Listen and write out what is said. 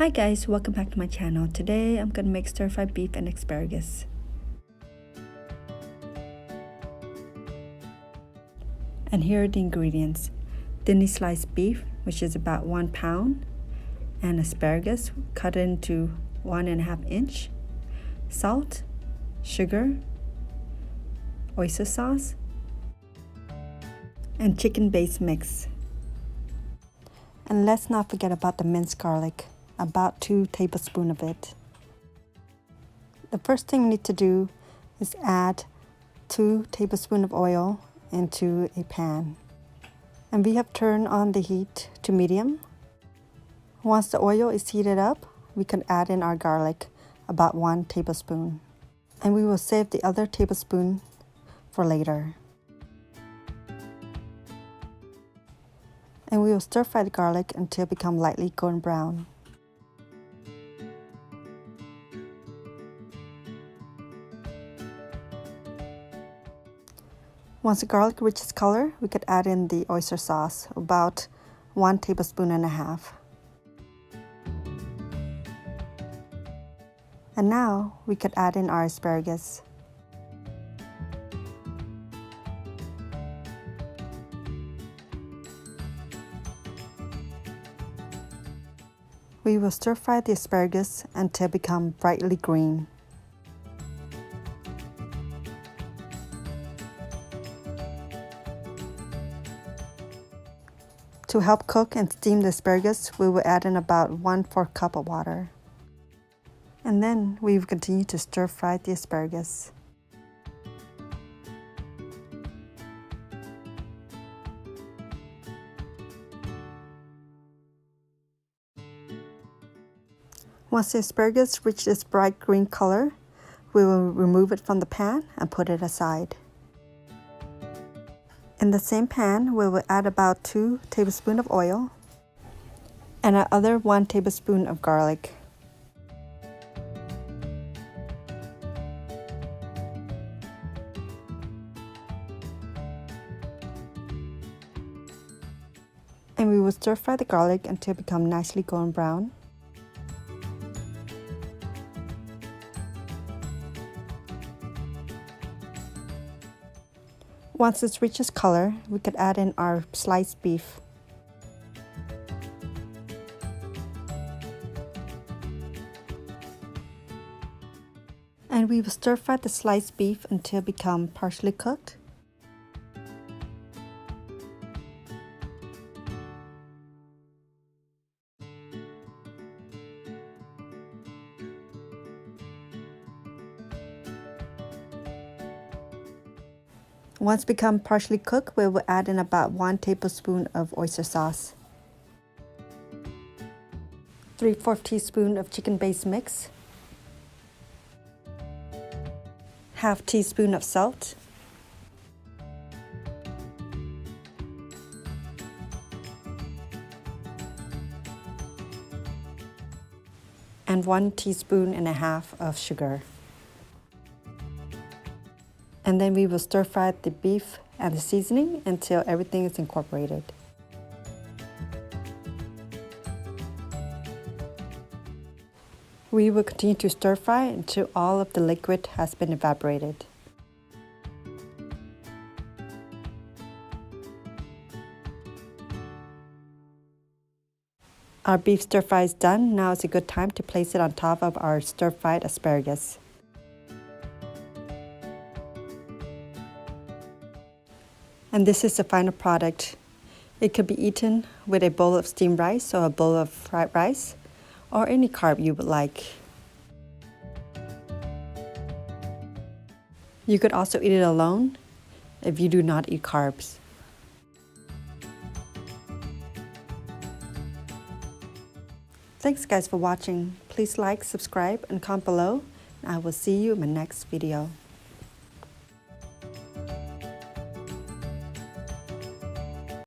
Hi guys, welcome back to my channel. Today I'm gonna make stir-fried beef and asparagus. And here are the ingredients. Thinly sliced beef, which is about 1 pound, and asparagus cut into 1.5 inch, salt, sugar, oyster sauce, and chicken base mix. And let's not forget about the minced garlic, about 2 tablespoons of it. The first thing we need to do is add 2 tablespoons of oil into a pan. And we have turned on the heat to medium. Once the oil is heated up, we can add in our garlic, about 1 tablespoon. And we will save the other tablespoon for later. And we will stir fry the garlic until it becomes lightly golden brown. Once the garlic reaches color, we could add in the oyster sauce, about 1.5 tablespoons. And now we could add in our asparagus. We will stir fry the asparagus until it becomes brightly green. To help cook and steam the asparagus, we will add in about 1/4 cup of water. And then we will continue to stir fry the asparagus. Once the asparagus reaches this bright green color, we will remove it from the pan and put it aside. In the same pan, we will add about 2 tablespoons of oil and another 1 tablespoon of garlic. And we will stir fry the garlic until it becomes nicely golden brown. Once this reaches color, we could add in our sliced beef. And we will stir fry the sliced beef until it becomes partially cooked. Once become partially cooked, we will add in about 1 tablespoon of oyster sauce, 3/4 teaspoon of chicken base mix, 1/2 teaspoon of salt, and 1.5 teaspoons of sugar. And then we will stir fry the beef and the seasoning until everything is incorporated. We will continue to stir fry until all of the liquid has been evaporated. Our beef stir fry is done. Now is a good time to place it on top of our stir-fried asparagus. And this is the final product. It could be eaten with a bowl of steamed rice or a bowl of fried rice, or any carb you would like. You could also eat it alone if you do not eat carbs. Thanks guys for watching. Please like, subscribe, and comment below. And I will see you in my next video.